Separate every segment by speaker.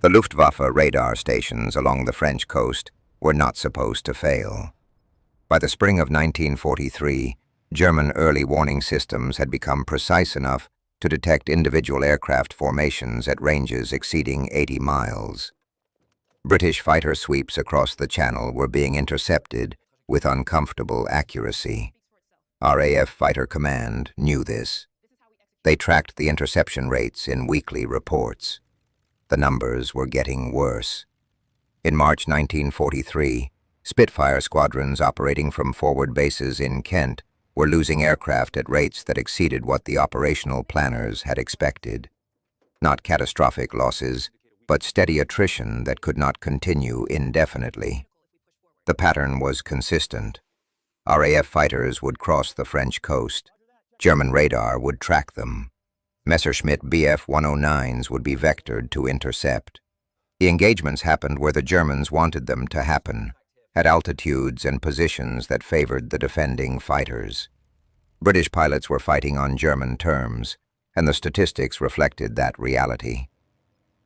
Speaker 1: The Luftwaffe radar stations along the French coast were not supposed to fail. By the spring of 1943, German early warning systems had become precise enough to detect individual aircraft formations at ranges exceeding 80 miles. British fighter sweeps across the Channel were being intercepted with uncomfortable accuracy. RAF Fighter Command knew this. They tracked the interception rates in weekly reports. The numbers were getting worse. In March 1943, Spitfire squadrons operating from forward bases in Kent were losing aircraft at rates that exceeded what the operational planners had expected. Not catastrophic losses, but steady attrition that could not continue indefinitely. The pattern was consistent. RAF fighters would cross the French coast. German radar would track them. Messerschmitt Bf-109s would be vectored to intercept. The engagements happened where the Germans wanted them to happen, at altitudes and positions that favored the defending fighters. British pilots were fighting on German terms, and the statistics reflected that reality.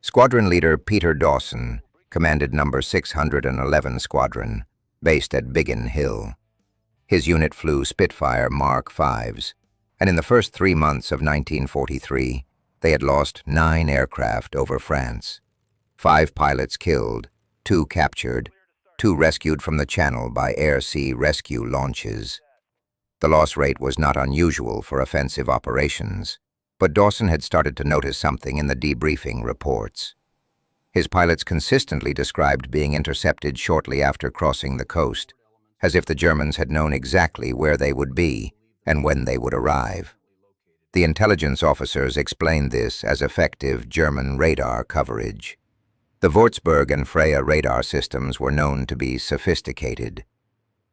Speaker 1: Squadron leader Peter Dawson commanded No. 611 Squadron, based at Biggin Hill. His unit flew Spitfire Mark Vs, and in the first 3 months of 1943, they had lost 9 aircraft over France. 5 pilots killed, 2 captured, 2 rescued from the Channel by air-sea rescue launches. The loss rate was not unusual for offensive operations, but Dawson had started to notice something in the debriefing reports. His pilots consistently described being intercepted shortly after crossing the coast, as if the Germans had known exactly where they would be and when they would arrive. The intelligence officers explained this as effective German radar coverage. The Würzburg and Freya radar systems were known to be sophisticated.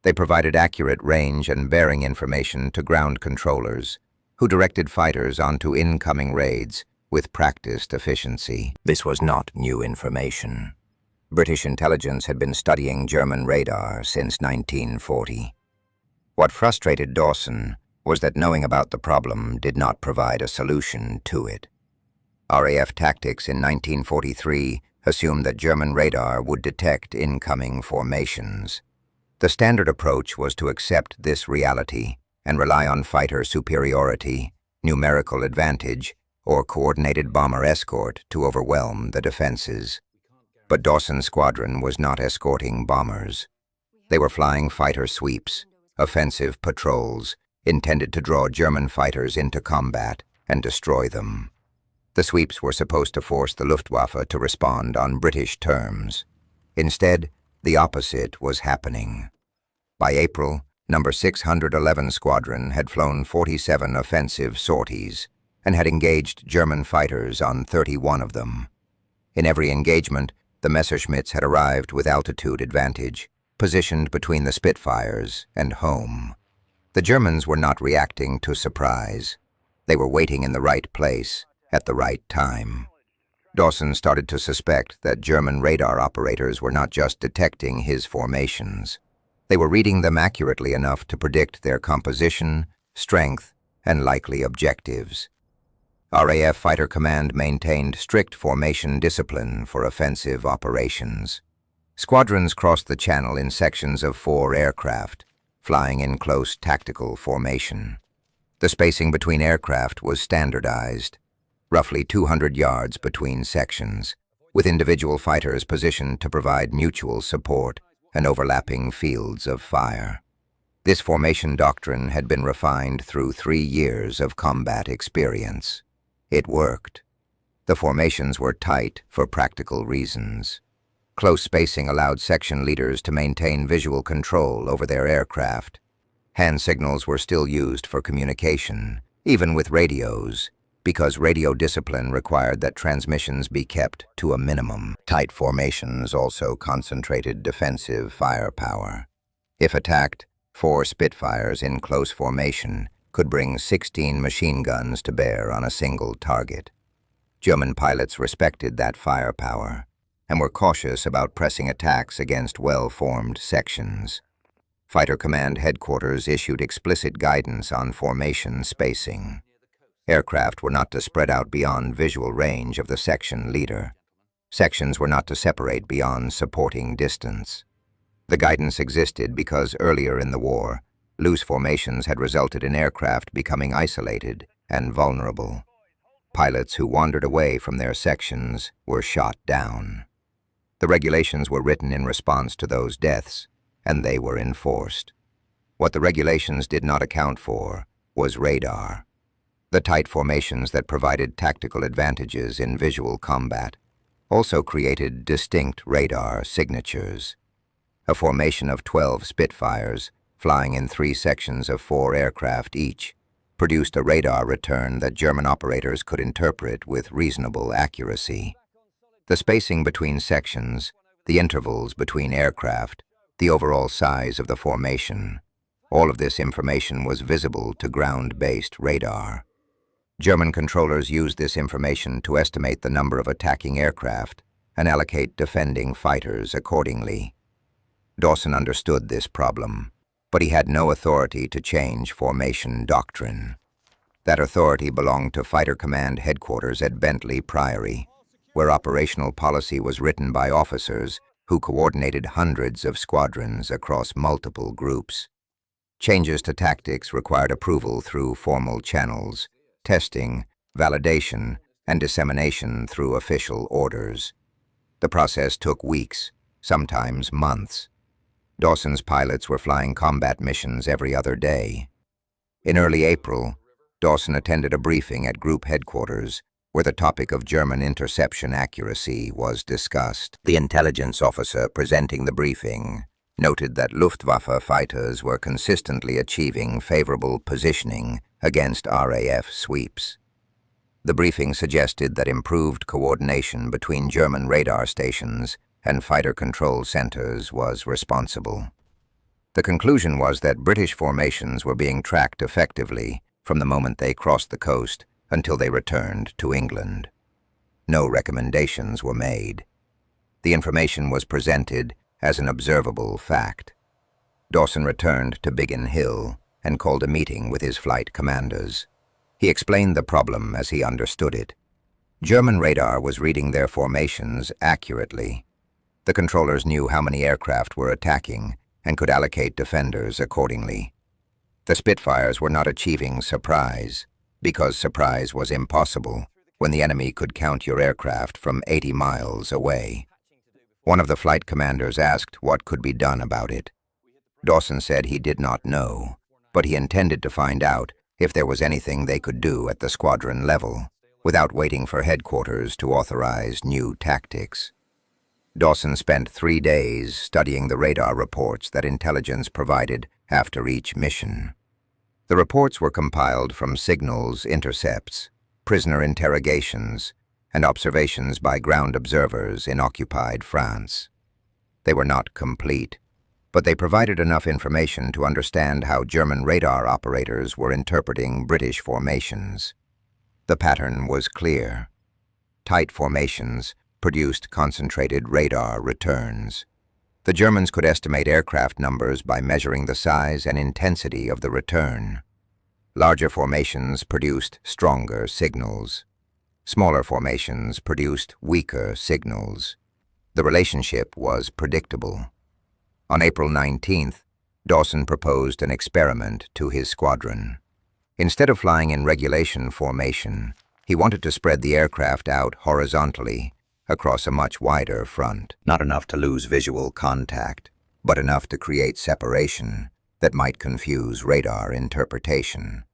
Speaker 1: They provided accurate range and bearing information to ground controllers, who directed fighters onto incoming raids with practiced efficiency. This was not new information. British intelligence had been studying German radar since 1940. What frustrated Dawson was that knowing about the problem did not provide a solution to it. RAF tactics in 1943 assumed that German radar would detect incoming formations. The standard approach was to accept this reality and rely on fighter superiority, numerical advantage, or coordinated bomber escort to overwhelm the defenses. But Dawson's squadron was not escorting bombers. They were flying fighter sweeps, offensive patrols, intended to draw German fighters into combat and destroy them. The sweeps were supposed to force the Luftwaffe to respond on British terms. Instead, the opposite was happening. By April, No. 611 Squadron had flown 47 offensive sorties and had engaged German fighters on 31 of them. In every engagement, the Messerschmitts had arrived with altitude advantage, positioned between the Spitfires and home. The Germans were not reacting to surprise. They were waiting in the right place at the right time. Dawson started to suspect that German radar operators were not just detecting his formations. They were reading them accurately enough to predict their composition, strength, and likely objectives. RAF Fighter Command maintained strict formation discipline for offensive operations. Squadrons crossed the Channel in sections of 4 aircraft, flying in close tactical formation. The spacing between aircraft was standardized, roughly 200 yards between sections, with individual fighters positioned to provide mutual support and overlapping fields of fire. This formation doctrine had been refined through 3 years of combat experience. It worked. The formations were tight for practical reasons. Close spacing allowed section leaders to maintain visual control over their aircraft. Hand signals were still used for communication, even with radios, because radio discipline required that transmissions be kept to a minimum. Tight formations also concentrated defensive firepower. If attacked, 4 Spitfires in close formation could bring 16 machine guns to bear on a single target. German pilots respected that firepower and were cautious about pressing attacks against well-formed sections. Fighter Command headquarters issued explicit guidance on formation spacing. Aircraft were not to spread out beyond visual range of the section leader. Sections were not to separate beyond supporting distance. The guidance existed because earlier in the war, loose formations had resulted in aircraft becoming isolated and vulnerable. Pilots who wandered away from their sections were shot down. The regulations were written in response to those deaths, and they were enforced. What the regulations did not account for was radar. The tight formations that provided tactical advantages in visual combat also created distinct radar signatures. A formation of 12 Spitfires, flying in 3 sections of 4 aircraft each, produced a radar return that German operators could interpret with reasonable accuracy. The spacing between sections, the intervals between aircraft, the overall size of the formation, all of this information was visible to ground-based radar. German controllers used this information to estimate the number of attacking aircraft and allocate defending fighters accordingly. Dawson understood this problem, but he had no authority to change formation doctrine. That authority belonged to Fighter Command headquarters at Bentley Priory, where operational policy was written by officers who coordinated hundreds of squadrons across multiple groups. Changes to tactics required approval through formal channels, testing, validation, and dissemination through official orders. The process took weeks, sometimes months. Dawson's pilots were flying combat missions every other day. In early April, Dawson attended a briefing at Group Headquarters where the topic of German interception accuracy was discussed. The intelligence officer presenting the briefing noted that Luftwaffe fighters were consistently achieving favorable positioning against RAF sweeps. The briefing suggested that improved coordination between German radar stations and fighter control centers was responsible. The conclusion was that British formations were being tracked effectively from the moment they crossed the coast until they returned to England. No recommendations were made. The information was presented as an observable fact. Dawson returned to Biggin Hill and called a meeting with his flight commanders. He explained the problem as he understood it. German radar was reading their formations accurately. The controllers knew how many aircraft were attacking and could allocate defenders accordingly. The Spitfires were not achieving surprise, because surprise was impossible when the enemy could count your aircraft from 80 miles away. One of the flight commanders asked what could be done about it. Dawson said he did not know, but he intended to find out if there was anything they could do at the squadron level, without waiting for headquarters to authorize new tactics. Dawson spent 3 days studying the radar reports that intelligence provided after each mission. The reports were compiled from signals, intercepts, prisoner interrogations, and observations by ground observers in occupied France. They were not complete, but they provided enough information to understand how German radar operators were interpreting British formations. The pattern was clear. Tight formations produced concentrated radar returns. The Germans could estimate aircraft numbers by measuring the size and intensity of the return. Larger formations produced stronger signals. Smaller formations produced weaker signals. The relationship was predictable. On April 19th, Dawson proposed an experiment to his squadron. Instead of flying in regulation formation, he wanted to spread the aircraft out horizontally across a much wider front. Not enough to lose visual contact, but enough to create separation that might confuse radar interpretation.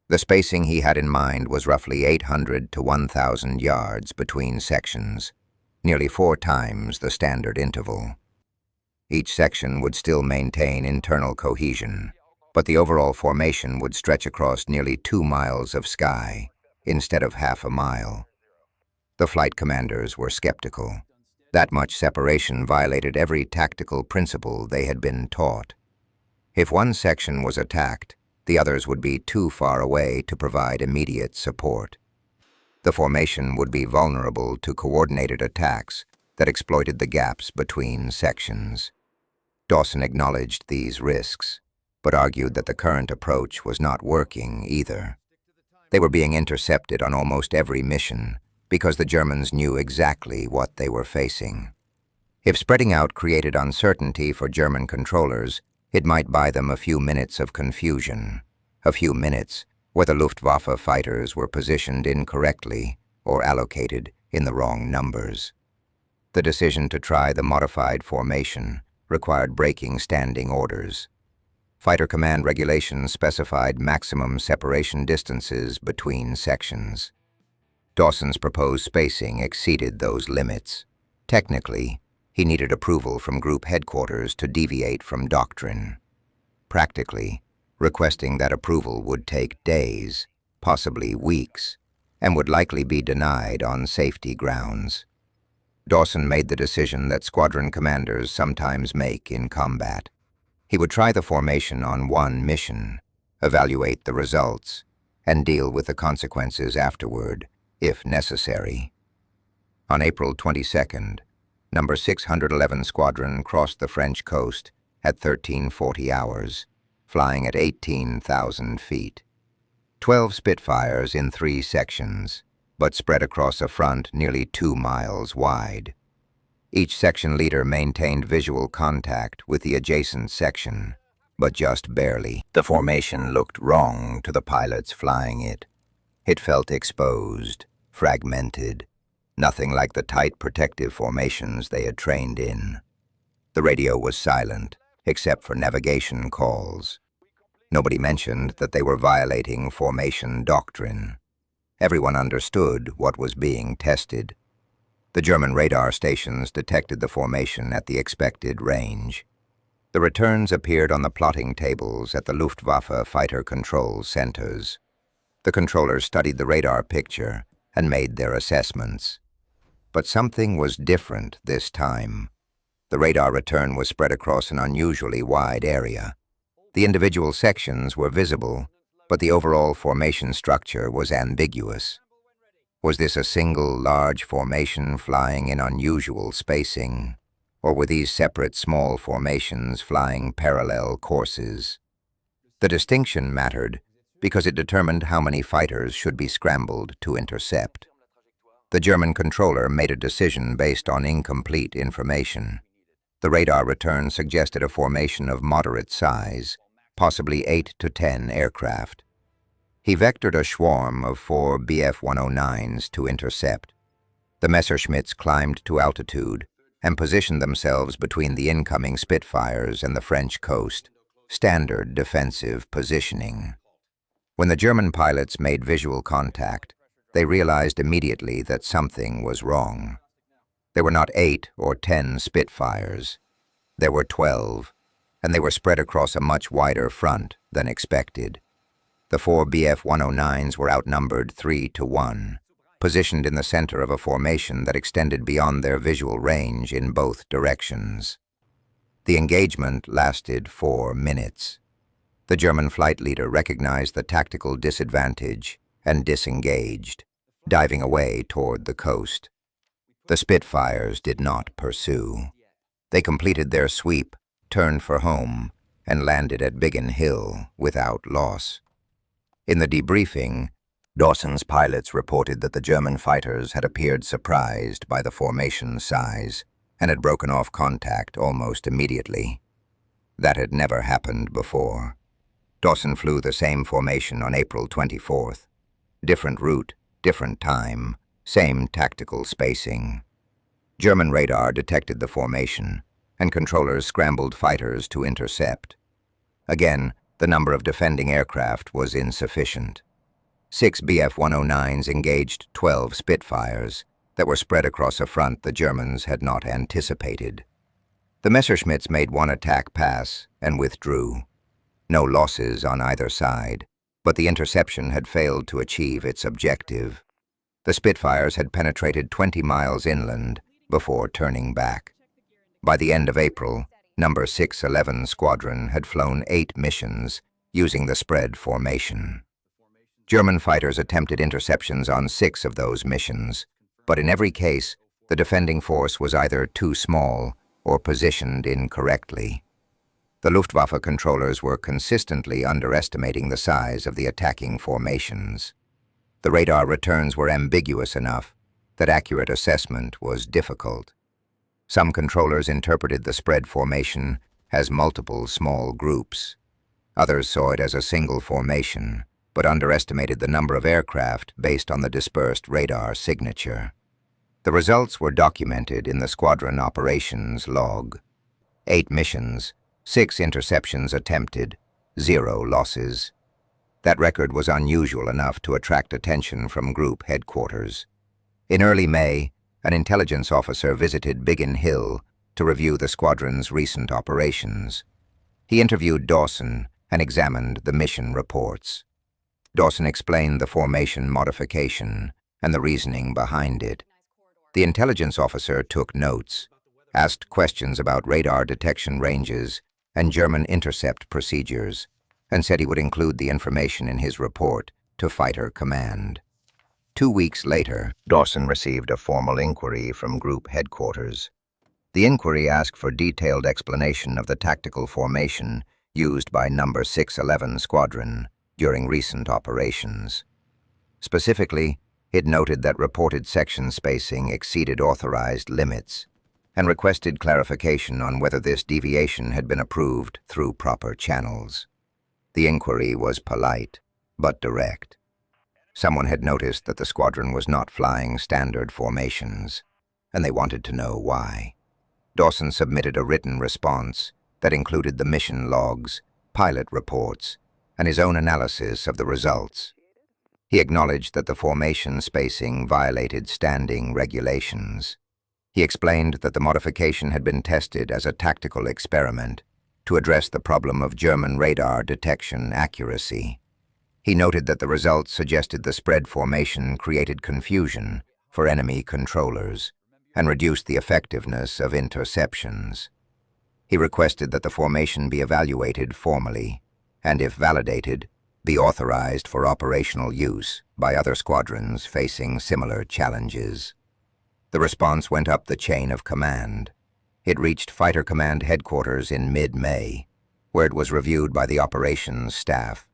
Speaker 1: The spacing he had in mind was roughly 800 to 1,000 yards between sections, nearly 4 times the standard interval. Each section would still maintain internal cohesion, but the overall formation would stretch across nearly 2 miles of sky instead of half a mile. The flight commanders were skeptical. That much separation violated every tactical principle they had been taught. If one section was attacked, the others would be too far away to provide immediate support. The formation would be vulnerable to coordinated attacks that exploited the gaps between sections. Dawson acknowledged these risks, but argued that the current approach was not working either. They were being intercepted on almost every mission, because the Germans knew exactly what they were facing. If spreading out created uncertainty for German controllers, it might buy them a few minutes of confusion, a few minutes where the Luftwaffe fighters were positioned incorrectly or allocated in the wrong numbers. The decision to try the modified formation required breaking standing orders. Fighter Command regulations specified maximum separation distances between sections. Dawson's proposed spacing exceeded those limits. Technically, he needed approval from Group Headquarters to deviate from doctrine. Practically, requesting that approval would take days, possibly weeks, and would likely be denied on safety grounds. Dawson made the decision that squadron commanders sometimes make in combat. He would try the formation on one mission, evaluate the results, and deal with the consequences afterward, if necessary. On April 22nd, No. 611 Squadron crossed the French coast at 1340 hours, flying at 18,000 feet. 12 Spitfires in 3 sections, but spread across a front nearly 2 miles wide. Each section leader maintained visual contact with the adjacent section, but just barely. The formation looked wrong to the pilots flying it. It felt exposed, fragmented, nothing like the tight protective formations they had trained in. The radio was silent, except for navigation calls. Nobody mentioned that they were violating formation doctrine. Everyone understood what was being tested. The German radar stations detected the formation at the expected range. The returns appeared on the plotting tables at the Luftwaffe fighter control centers. The controllers studied the radar picture and made their assessments. But something was different this time. The radar return was spread across an unusually wide area. The individual sections were visible, but the overall formation structure was ambiguous. Was this a single large formation flying in unusual spacing, or were these separate small formations flying parallel courses? The distinction mattered because it determined how many fighters should be scrambled to intercept. The German controller made a decision based on incomplete information. The radar return suggested a formation of moderate size, possibly 8 to 10 aircraft. He vectored a swarm of 4 Bf-109s to intercept. The Messerschmitts climbed to altitude and positioned themselves between the incoming Spitfires and the French coast, standard defensive positioning. When the German pilots made visual contact, they realized immediately that something was wrong. There were not 8 or 10 Spitfires. There were 12, and they were spread across a much wider front than expected. The 4 Bf-109s were outnumbered 3 to 1, positioned in the center of a formation that extended beyond their visual range in both directions. The engagement lasted 4 minutes. The German flight leader recognized the tactical disadvantage and disengaged, diving away toward the coast. The Spitfires did not pursue. They completed their sweep, turned for home, and landed at Biggin Hill without loss. In the debriefing, Dawson's pilots reported that the German fighters had appeared surprised by the formation size and had broken off contact almost immediately. That had never happened before. Dawson flew the same formation on April 24th. Different route, different time, same tactical spacing. German radar detected the formation, and controllers scrambled fighters to intercept. Again, the number of defending aircraft was insufficient. 6 Bf-109s engaged 12 Spitfires that were spread across a front the Germans had not anticipated. The Messerschmitts made one attack pass and withdrew. No losses on either side, but the interception had failed to achieve its objective. The Spitfires had penetrated 20 miles inland before turning back. By the end of April, No. 611 Squadron had flown 8 missions using the spread formation. German fighters attempted interceptions on 6 of those missions, but in every case, the defending force was either too small or positioned incorrectly. The Luftwaffe controllers were consistently underestimating the size of the attacking formations. The radar returns were ambiguous enough that accurate assessment was difficult. Some controllers interpreted the spread formation as multiple small groups. Others saw it as a single formation, but underestimated the number of aircraft based on the dispersed radar signature. The results were documented in the squadron operations log. 8 missions, 6 interceptions attempted, 0 losses. That record was unusual enough to attract attention from group headquarters. In early May, an intelligence officer visited Biggin Hill to review the squadron's recent operations. He interviewed Dawson and examined the mission reports. Dawson explained the formation modification and the reasoning behind it. The intelligence officer took notes, asked questions about radar detection ranges and German intercept procedures, and said he would include the information in his report to Fighter Command. 2 weeks later, Dawson received a formal inquiry from Group Headquarters. The inquiry asked for detailed explanation of the tactical formation used by No. 611 Squadron during recent operations. Specifically, it noted that reported section spacing exceeded authorized limits and requested clarification on whether this deviation had been approved through proper channels. The inquiry was polite, but direct. Someone had noticed that the squadron was not flying standard formations, and they wanted to know why. Dawson submitted a written response that included the mission logs, pilot reports, and his own analysis of the results. He acknowledged that the formation spacing violated standing regulations. He explained that the modification had been tested as a tactical experiment to address the problem of German radar detection accuracy. He noted that the results suggested the spread formation created confusion for enemy controllers and reduced the effectiveness of interceptions. He requested that the formation be evaluated formally and, if validated, be authorized for operational use by other squadrons facing similar challenges. The response went up the chain of command. It reached Fighter Command headquarters in mid-May, where it was reviewed by the operations staff.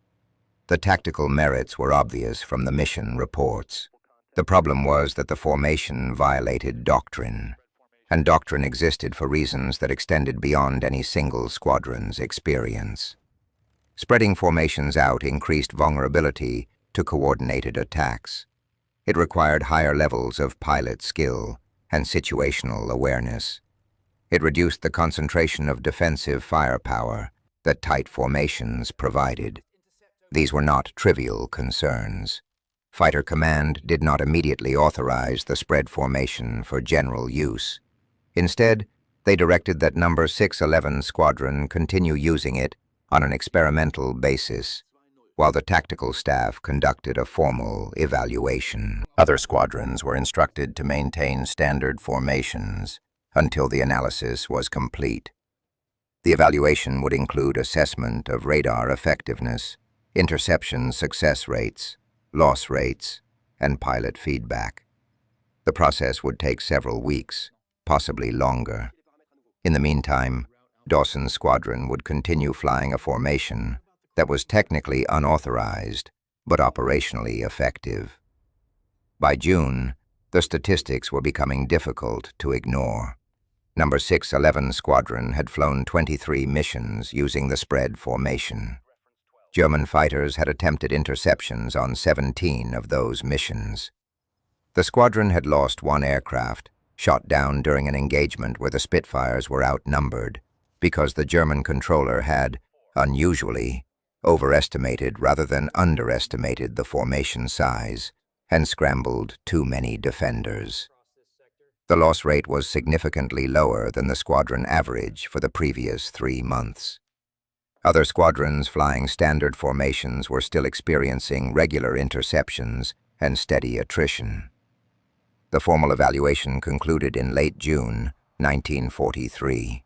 Speaker 1: The tactical merits were obvious from the mission reports. The problem was that the formation violated doctrine, and doctrine existed for reasons that extended beyond any single squadron's experience. Spreading formations out increased vulnerability to coordinated attacks. It required higher levels of pilot skill and situational awareness. It reduced the concentration of defensive firepower that tight formations provided. These were not trivial concerns. Fighter Command did not immediately authorize the spread formation for general use. Instead, they directed that No. 611 Squadron continue using it on an experimental basis, while the tactical staff conducted a formal evaluation. Other squadrons were instructed to maintain standard formations until the analysis was complete. The evaluation would include assessment of radar effectiveness, interception success rates, loss rates, and pilot feedback. The process would take several weeks, possibly longer. In the meantime, Dawson's squadron would continue flying a formation that was technically unauthorized, but operationally effective. By June, the statistics were becoming difficult to ignore. No. 611 Squadron had flown 23 missions using the spread formation. German fighters had attempted interceptions on 17 of those missions. The squadron had lost 1 aircraft, shot down during an engagement where the Spitfires were outnumbered, because the German controller had, unusually, overestimated rather than underestimated the formation size and scrambled too many defenders. The loss rate was significantly lower than the squadron average for the previous 3 months. Other squadrons flying standard formations were still experiencing regular interceptions and steady attrition. The formal evaluation concluded in late June 1943.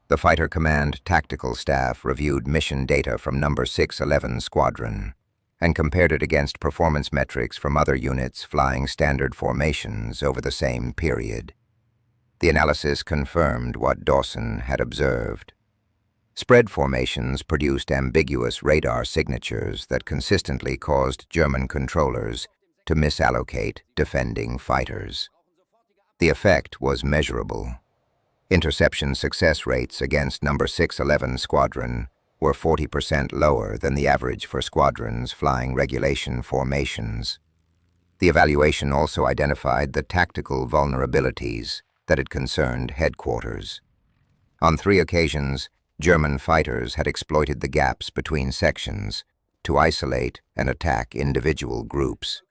Speaker 1: The Fighter Command tactical staff reviewed mission data from No. 611 Squadron and compared it against performance metrics from other units flying standard formations over the same period. The analysis confirmed what Dawson had observed. Spread formations produced ambiguous radar signatures that consistently caused German controllers to misallocate defending fighters. The effect was measurable. Interception success rates against No. 611 Squadron were 40% lower than the average for squadrons flying regulation formations. The evaluation also identified the tactical vulnerabilities that had concerned headquarters. On 3 occasions, German fighters had exploited the gaps between sections to isolate and attack individual groups.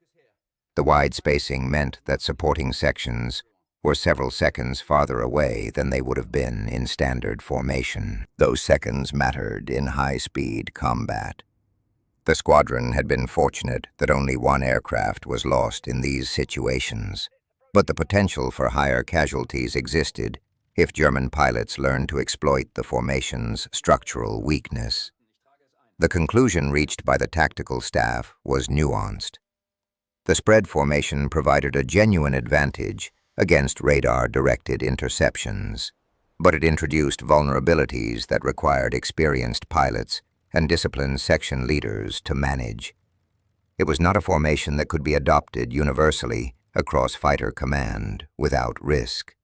Speaker 1: The wide spacing meant that supporting sections were several seconds farther away than they would have been in standard formation. Those seconds mattered in high-speed combat. The squadron had been fortunate that only 1 aircraft was lost in these situations, but the potential for higher casualties existed if German pilots learned to exploit the formation's structural weakness. The conclusion reached by the tactical staff was nuanced. The spread formation provided a genuine advantage against radar-directed interceptions, but it introduced vulnerabilities that required experienced pilots and disciplined section leaders to manage. It was not a formation that could be adopted universally across fighter command without risk.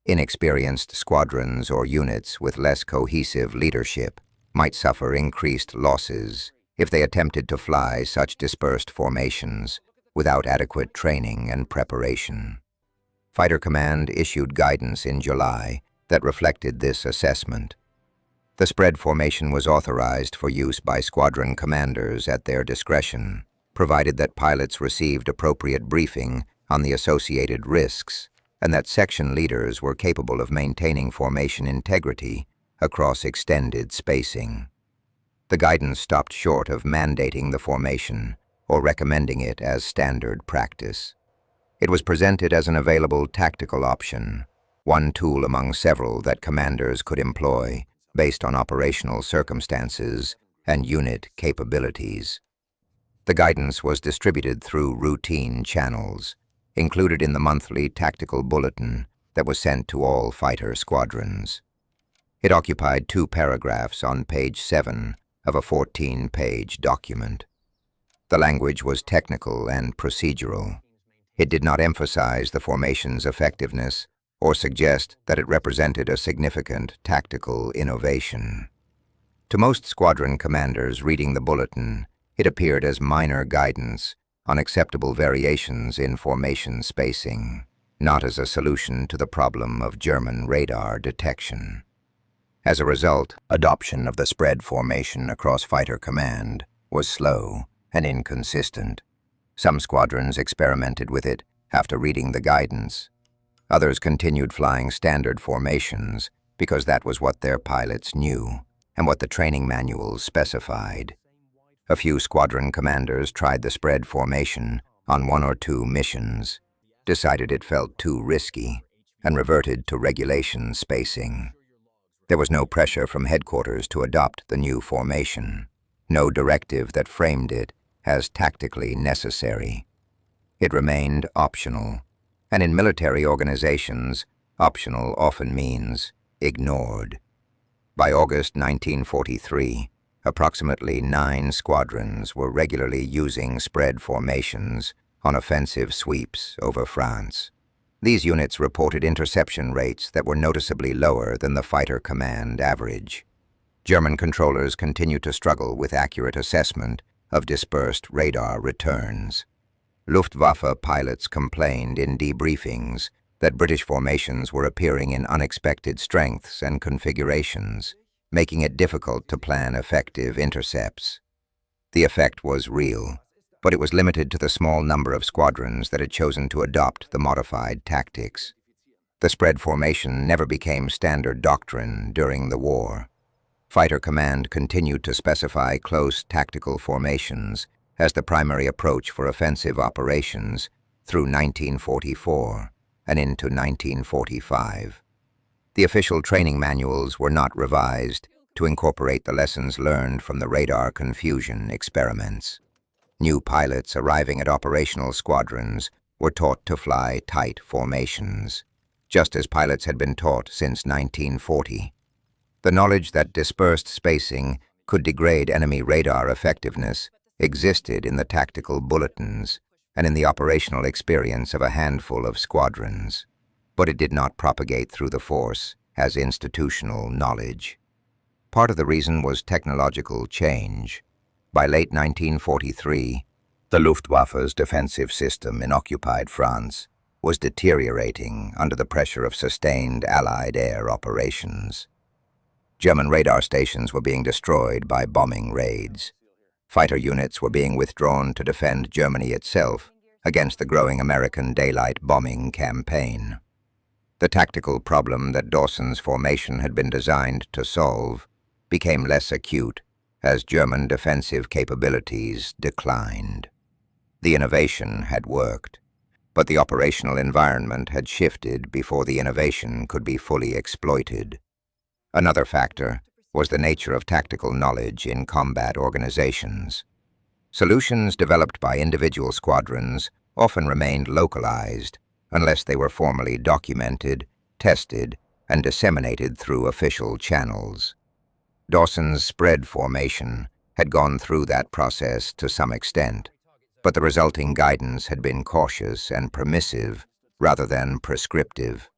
Speaker 1: Inexperienced squadrons or units with less cohesive leadership might suffer increased losses if they attempted to fly such dispersed formations without adequate training and preparation. Fighter Command issued guidance in July that reflected this assessment. The spread formation was authorized for use by squadron commanders at their discretion, provided that pilots received appropriate briefing on the associated risks and that section leaders were capable of maintaining formation integrity across extended spacing. The guidance stopped short of mandating the formation or recommending it as standard practice. It was presented as an available tactical option, one tool among several that commanders could employ based on operational circumstances and unit capabilities. The guidance was distributed through routine channels, included in the monthly tactical bulletin that was sent to all fighter squadrons. It occupied 2 paragraphs on page 7 of a 14-page document. The language was technical and procedural. It did not emphasize the formation's effectiveness or suggest that it represented a significant tactical innovation. To most squadron commanders reading the bulletin, it appeared as minor guidance on acceptable variations in formation spacing, not as a solution to the problem of German radar detection. As a result, adoption of the spread formation across fighter command was slow and inconsistent. Some squadrons experimented with it after reading the guidance. Others continued flying standard formations because that was what their pilots knew and what the training manuals specified. A few squadron commanders tried the spread formation on 1 or 2 missions, decided it felt too risky, and reverted to regulation spacing. There was no pressure from headquarters to adopt the new formation, no directive that framed it as tactically necessary. It remained optional, and in military organizations, optional often means ignored. By August 1943, approximately 9 squadrons were regularly using spread formations on offensive sweeps over France. These units reported interception rates that were noticeably lower than the fighter command average. German controllers continued to struggle with accurate assessment of dispersed radar returns. Luftwaffe pilots complained in debriefings that British formations were appearing in unexpected strengths and configurations, making it difficult to plan effective intercepts. The effect was real, but it was limited to the small number of squadrons that had chosen to adopt the modified tactics. The spread formation never became standard doctrine during the war. Fighter Command continued to specify close tactical formations as the primary approach for offensive operations through 1944 and into 1945. The official training manuals were not revised to incorporate the lessons learned from the radar confusion experiments. New pilots arriving at operational squadrons were taught to fly tight formations, just as pilots had been taught since 1940. The knowledge that dispersed spacing could degrade enemy radar effectiveness existed in the tactical bulletins, and in the operational experience of a handful of squadrons. But it did not propagate through the force as institutional knowledge. Part of the reason was technological change. By late 1943, the Luftwaffe's defensive system in occupied France was deteriorating under the pressure of sustained Allied air operations. German radar stations were being destroyed by bombing raids. Fighter units were being withdrawn to defend Germany itself against the growing American daylight bombing campaign. The tactical problem that Dawson's formation had been designed to solve became less acute as German defensive capabilities declined. The innovation had worked, but the operational environment had shifted before the innovation could be fully exploited. Another factor was the nature of tactical knowledge in combat organizations. Solutions developed by individual squadrons often remained localized unless they were formally documented, tested, and disseminated through official channels. Dawson's spread formation had gone through that process to some extent, but the resulting guidance had been cautious and permissive rather than prescriptive.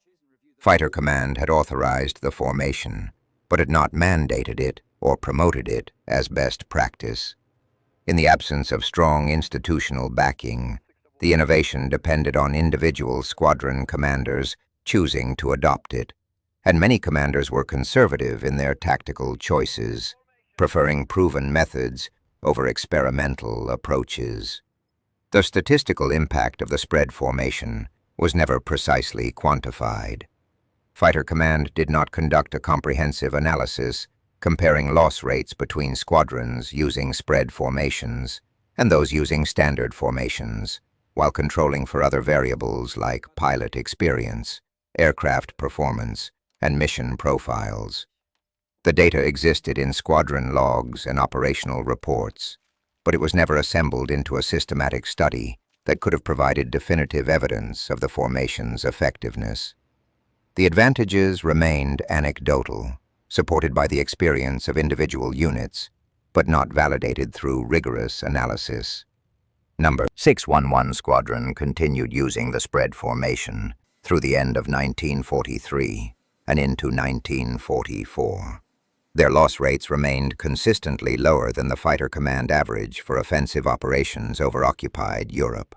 Speaker 1: Fighter Command had authorized the formation, but had not mandated it or promoted it as best practice. In the absence of strong institutional backing, the innovation depended on individual squadron commanders choosing to adopt it, and many commanders were conservative in their tactical choices, preferring proven methods over experimental approaches. The statistical impact of the spread formation was never precisely quantified. Fighter Command did not conduct a comprehensive analysis comparing loss rates between squadrons using spread formations and those using standard formations, while controlling for other variables like pilot experience, aircraft performance, and mission profiles. The data existed in squadron logs and operational reports, but it was never assembled into a systematic study that could have provided definitive evidence of the formation's effectiveness. The advantages remained anecdotal, supported by the experience of individual units, but not validated through rigorous analysis. Number 611 Squadron continued using the spread formation through the end of 1943 and into 1944. Their loss rates remained consistently lower than the Fighter Command average for offensive operations over occupied Europe.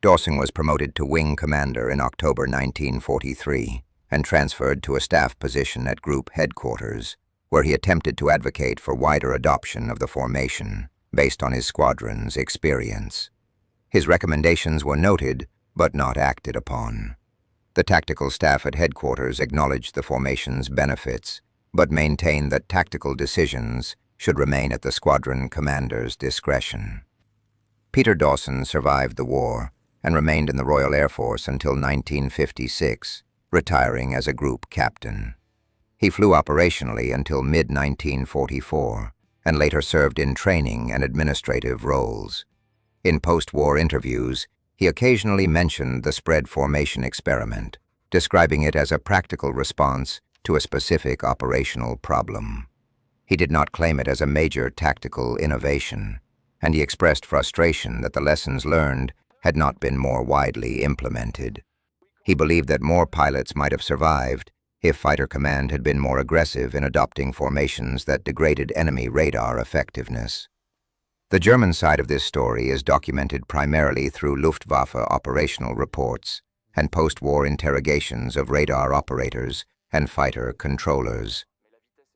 Speaker 1: Dawson was promoted to Wing Commander in October 1943 and transferred to a staff position at Group Headquarters, where he attempted to advocate for wider adoption of the formation based on his squadron's experience. His recommendations were noted, but not acted upon. The tactical staff at Headquarters acknowledged the formation's benefits, but maintained that tactical decisions should remain at the squadron commander's discretion. Peter Dawson survived the war and remained in the Royal Air Force until 1956, retiring as a group captain. He flew operationally until mid-1944 and later served in training and administrative roles. In post-war interviews, he occasionally mentioned the spread formation experiment, describing it as a practical response to a specific operational problem. He did not claim it as a major tactical innovation, and he expressed frustration that the lessons learned had not been more widely implemented. He believed that more pilots might have survived if Fighter Command had been more aggressive in adopting formations that degraded enemy radar effectiveness. The German side of this story is documented primarily through Luftwaffe operational reports and post-war interrogations of radar operators and fighter controllers.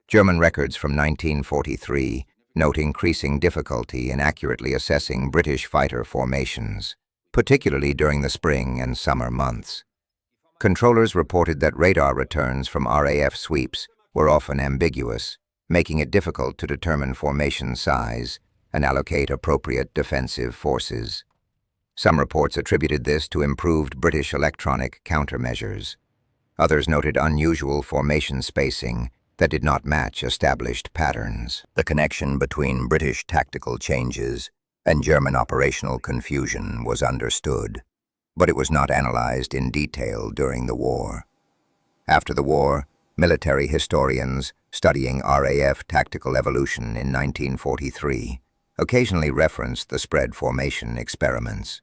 Speaker 1: German records from 1943 note increasing difficulty in accurately assessing British fighter formations, particularly during the spring and summer months. Controllers reported that radar returns from RAF sweeps were often ambiguous, making it difficult to determine formation size and allocate appropriate defensive forces. Some reports attributed this to improved British electronic countermeasures. Others noted unusual formation spacing that did not match established patterns. The connection between British tactical changes and German operational confusion was understood, but it was not analyzed in detail during the war. After the war, military historians studying RAF tactical evolution in 1943 occasionally referenced the spread formation experiments.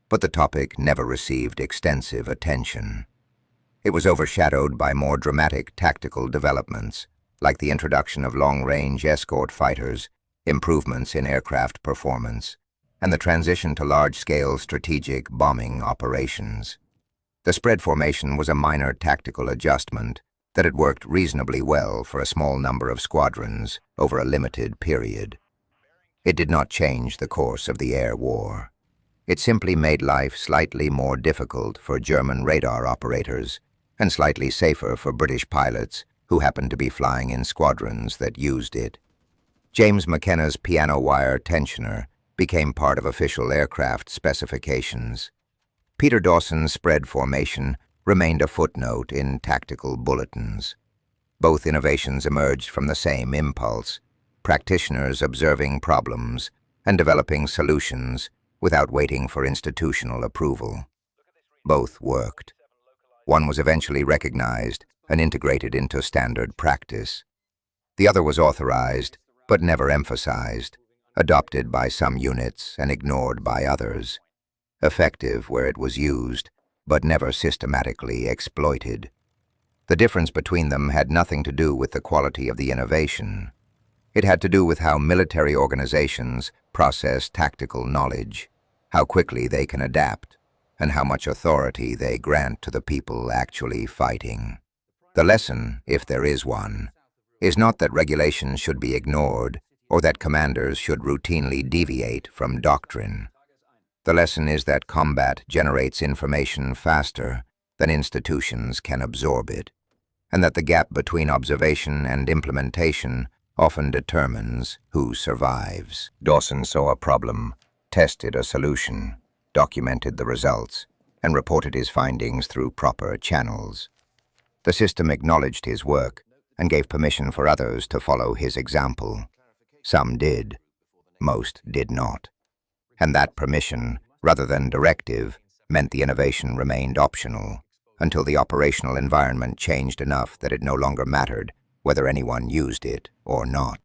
Speaker 1: but the topic never received extensive attention. It was overshadowed by more dramatic tactical developments, like the introduction of long-range escort fighters, improvements in aircraft performance, and the transition to large-scale strategic bombing operations. The spread formation was a minor tactical adjustment that had worked reasonably well for a small number of squadrons over a limited period. It did not change the course of the air war. It simply made life slightly more difficult for German radar operators and slightly safer for British pilots who happened to be flying in squadrons that used it. James McKenna's piano wire tensioner became part of official aircraft specifications. Peter Dawson's spread formation remained a footnote in tactical bulletins. Both innovations emerged from the same impulse, practitioners observing problems and developing solutions without waiting for institutional approval. Both worked. One was eventually recognized and integrated into standard practice. The other was authorized, but never emphasized, adopted by some units and ignored by others. Effective where it was used, but never systematically exploited. The difference between them had nothing to do with the quality of the innovation. It had to do with how military organizations process tactical knowledge, how quickly they can adapt, and how much authority they grant to the people actually fighting. The lesson, if there is one, is not that regulations should be ignored or that commanders should routinely deviate from doctrine. The lesson is that combat generates information faster than institutions can absorb it, and that the gap between observation and implementation often determines who survives. Dawson saw a problem, tested a solution, documented the results, and reported his findings through proper channels. The system acknowledged his work and gave permission for others to follow his example. Some did, most did not. And that permission, rather than directive, meant the innovation remained optional until the operational environment changed enough that it no longer mattered whether anyone used it or not.